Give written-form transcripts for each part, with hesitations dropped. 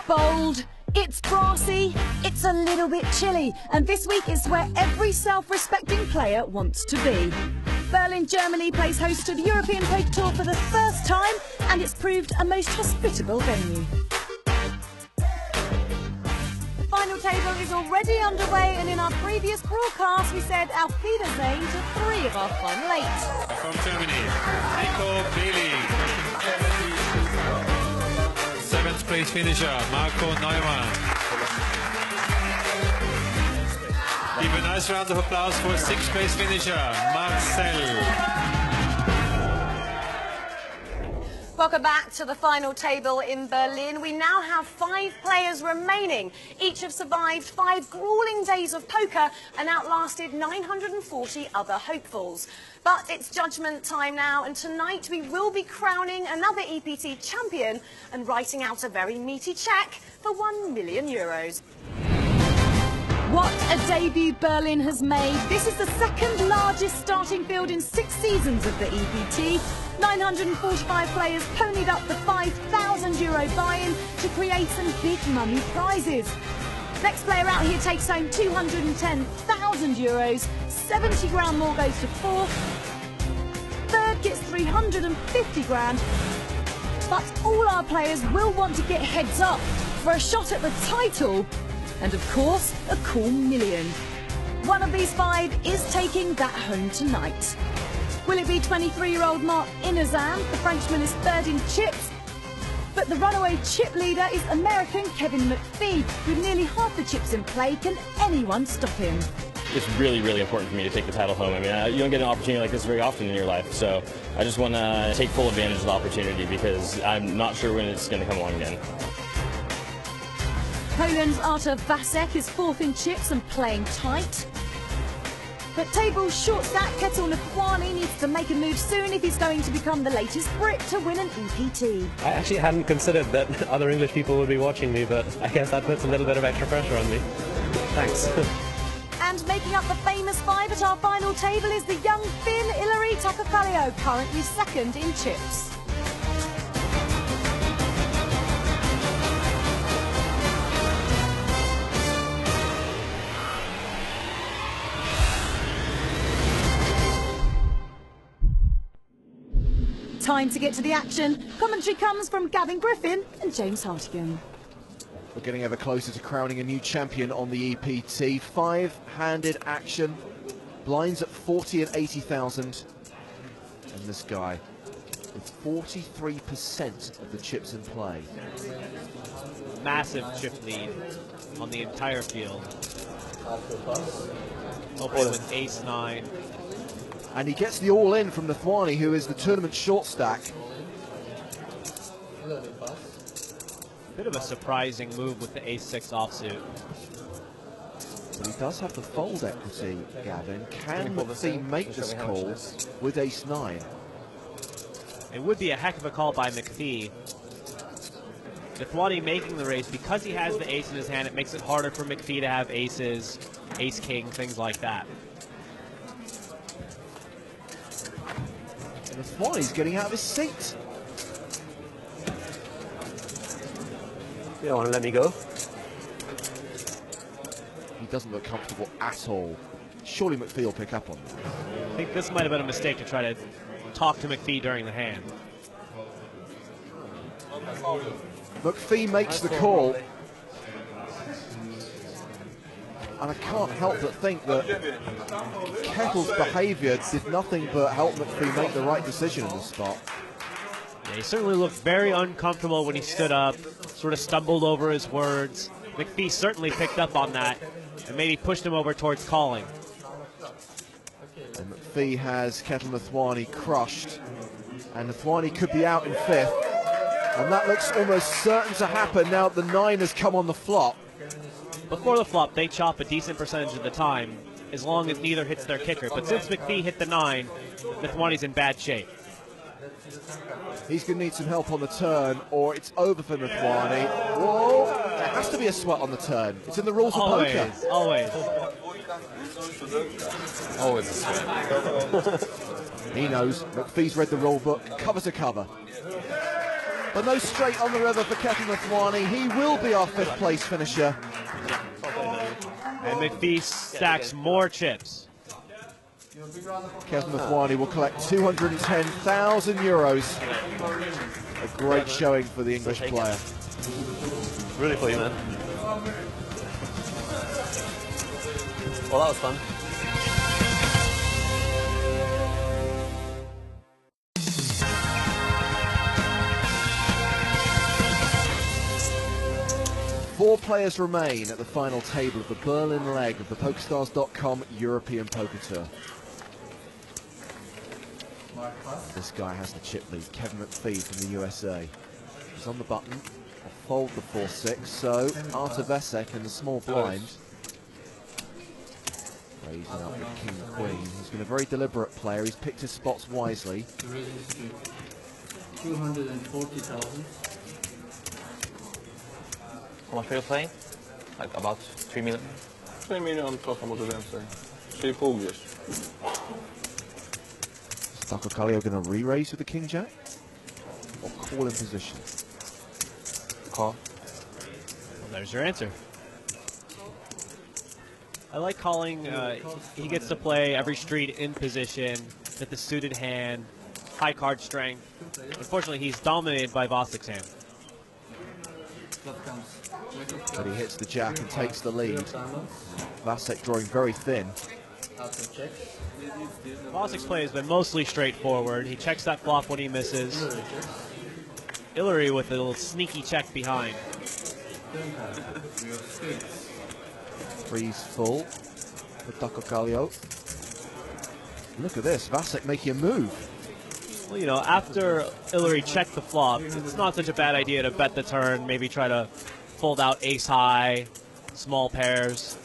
bold, it's brassy, it's a little bit chilly, and this week is where every self-respecting player wants to be. Berlin, Germany plays host to the European Poker Tour for the first time, and it's proved a most hospitable venue. The final table is already underway, and in our previous broadcast we said Auf Wiedersehen to 3 of our final 8. From Germany, Nico Bailey. 7th place finisher, Marco Neumann. Give a nice round of applause for 6th place finisher, Marcel. Welcome back to the final table in Berlin. We now have 5 players remaining. Each have survived 5 grueling days of poker and outlasted 940 other hopefuls. But it's judgment time now, and tonight we will be crowning another EPT champion and writing out a very meaty cheque for €1 million. What a debut Berlin has made. This is the 2nd largest starting field in 6 seasons of the EPT. 945 players ponied up the €5,000 buy-in to create some big money prizes. Next player out here takes home €210,000, 70 grand more goes to 4th, 3rd gets 350 grand, but all our players will want to get heads up for a shot at the title and of course a cool million. One of these 5 is taking that home tonight. Will it be 23-year-old Mark Inazan? The Frenchman is 3rd in chips. But the runaway chip leader is American Kevin McPhee. With nearly half the chips in play, can anyone stop him? It's really, really important for me to take the title home. I mean, you don't get an opportunity like this very often in your life, so I just want to take full advantage of the opportunity because I'm not sure when it's going to come along again. Poland's Artur Vasek is 4th in chips and playing tight. But table's short stack, Ketel Nathwani needs to make a move soon if he's going to become the latest Brit to win an EPT. I actually hadn't considered that other English people would be watching me, but I guess that puts a little bit of extra pressure on me. Thanks. And making up the famous 5 at our final table is the young Finn Ilari Takafalio, currently 2nd in chips. Time to get to the action. Commentary comes from Gavin Griffin and James Hartigan. We're getting ever closer to crowning a new champion on the EPT. 5-handed action. Blinds at 40 and 80,000. And this guy with 43% of the chips in play. Massive chip lead on the entire field. Opening with ace-9. And he gets the all-in from Nathwani, who is the tournament short stack. Bit of a surprising move with the ace-6 offsuit. But he does have the fold equity, Gavin. Can McPhee make this call with ace-9? It would be a heck of a call by McPhee. Nathwani making the raise, because he has the ace in his hand, it makes it harder for McPhee to have aces, ace-king, things like that. And Nathwani's getting out of his seat. You don't want to let me go? He doesn't look comfortable at all. Surely McPhee will pick up on that. I think this might have been a mistake to try to talk to McPhee during the hand. McPhee makes the call. And I can't help but think that Kettle's behaviour did nothing but help McPhee make the right decision in this spot. Yeah, he certainly looked very uncomfortable when he stood up, sort of stumbled over his words. McPhee certainly picked up on that and maybe pushed him over towards calling. And McPhee has Ketel Nathwani crushed, and Nathwani could be out in 5th. And that looks almost certain to happen now that the 9 has come on the flop. Before the flop, they chop a decent percentage of the time, as long as neither hits their kicker. But since McPhee hit the 9, Nathwani's in bad shape. He's going to need some help on the turn, or it's over for Nathwani. Whoa! There has to be a sweat on the turn. It's in the rules of poker. Always. Always a sweat. He knows. McPhee's read the rule book, cover to cover. But no straight on the river for Kevin Mthwani. He will be our 5th place finisher. And McPhee stacks more chips. Kevin Mthwani will collect €210,000. A great showing for the English player. Really for you, man. Well, that was fun. Four players remain at the final table of the Berlin leg of the PokerStars.com European Poker Tour. This guy has the chip lead, Kevin McPhee from the USA. He's on the button, I'll fold the 4-6, so Artur Vesek in the small blind. Raising up with King Queen. He's been a very deliberate player, he's picked his spots wisely. 240,000. How much are you playing? Like about 3 million? 3 milion, trochę może więcej. 3,5 gdzieś. Is Taco Kallio going to re-raise with the King Jack? Or call in position? Call. Well, there's your answer. I like calling. He gets to play every street in position, with the suited hand, high card strength. Unfortunately, he's dominated by Vasek's hand. But he hits the jack and takes the lead. Vasek drawing very thin. Vasek's play has been mostly straightforward. He checks that flop when he misses. Hillary with a little sneaky check behind. Three's full for Taco Kallio. Look at this, Vasek making a move. Well, you know, after Hillary checked the flop, it's not such a bad idea to bet the turn, maybe try to fold out ace high, small pairs.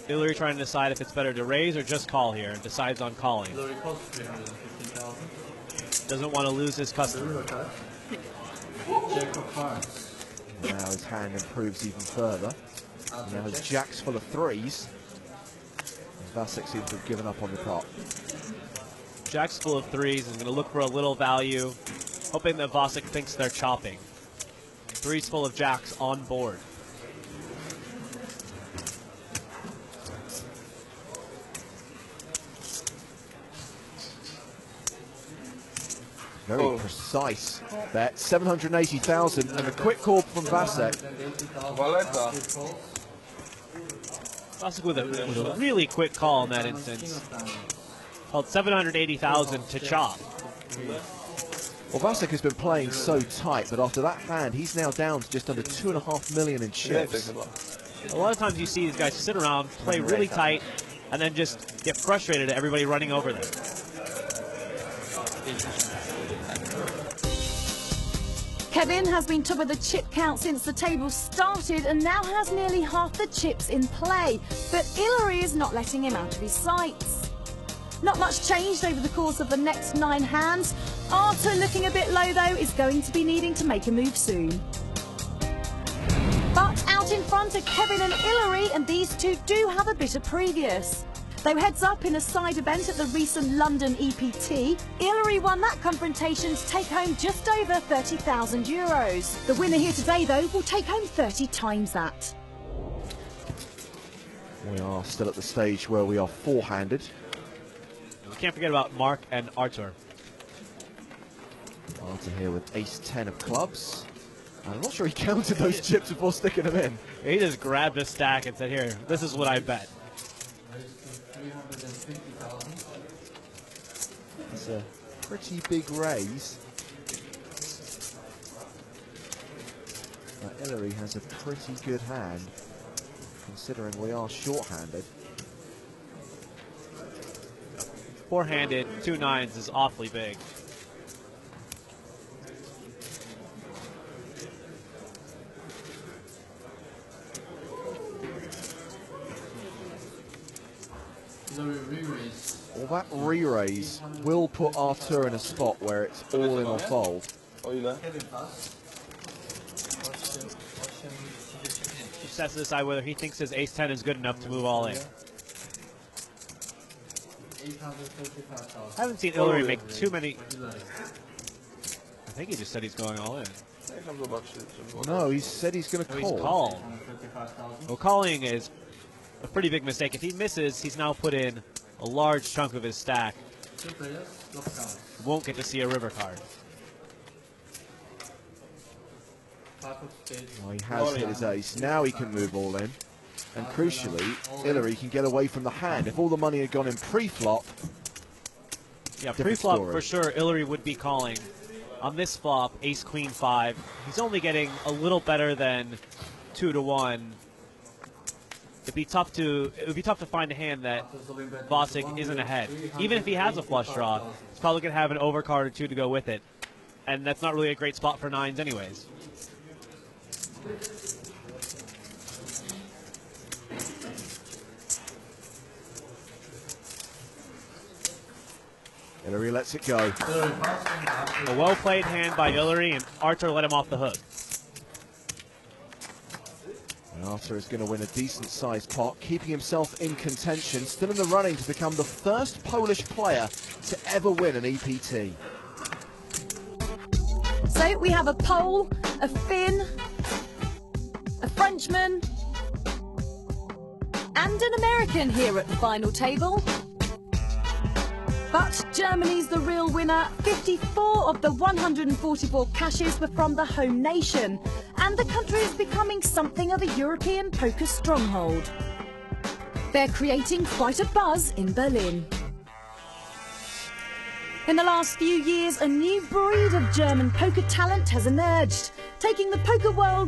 Hillary trying to decide if it's better to raise or just call here, and decides on calling. Doesn't want to lose his customer. Now his hand improves even further. Now his jack's full of threes. Vasek seems to have given up on the pot. Jack's full of threes is going to look for a little value, hoping that Vasek thinks they're chopping. Threes full of jacks on board. Very precise bet, 780,000, and a quick call from Vasek. Waleta. Vasek with a really quick call in that instance. Called 780,000 to chop. Well, Vasek has been playing so tight, but after that hand, he's now down to just under 2.5 million in chips. A lot of times you see these guys sit around, play really tight, and then just get frustrated at everybody running over them. Kevin has been top of the chip count since the table started and now has nearly half the chips in play. But Hillary is not letting him out of his sights. Not much changed over the course of the next 9 hands. Artur, looking a bit low though, is going to be needing to make a move soon. But out in front are Kevin and Hillary, and these two do have a bit of previous. They were heads up in a side event at the recent London EPT. Hillary won that confrontation to take home just over €30,000. The winner here today, though, will take home 30 times that. We are still at the stage where we are four-handed. We can't forget about Mark and Artur. Artur here with ace-10 of clubs. I'm not sure he counted those chips before sticking them in. He just grabbed a stack and said, here, this is what I bet. It's a pretty big raise. But Hillary has a pretty good hand, considering we are short-handed. Four-handed, 2 nines is awfully big. Well, that re-raise will put Artur in a spot where it's all in or fold. He just has to decide whether he thinks his ace-10 is good enough to move all in. I haven't seen Hillary make too many. I think he just said he's going all in. No, he said he's going to call. He's called. Well, calling is a pretty big mistake. If he misses, he's now put in a large chunk of his stack. Won't get to see a river card. Well, he has hit his ace. Now he can move all in. And crucially, Hillary can get away from the hand. If all the money had gone in pre-flop, yeah, pre-flop for sure, Hillary would be calling. On this flop, ace, queen, 5. He's only getting a little better than 2-1. It would be tough to find a hand that Vasek isn't ahead. Even if he has a flush draw, he's probably going to have an overcard or 2 to go with it. And that's not really a great spot for 9s anyways. Hillary lets it go. A well-played hand by Hillary, and Arthur let him off the hook. And Arthur is going to win a decent-sized pot, keeping himself in contention, still in the running to become the first Polish player to ever win an EPT. So we have a Pole, a Finn, a Frenchman, and an American here at the final table. But Germany's the real winner. 54 of the 144 cashes were from the home nation, and the country is becoming something of a European poker stronghold. They're creating quite a buzz in Berlin. In the last few years, a new breed of German poker talent has emerged, taking the poker world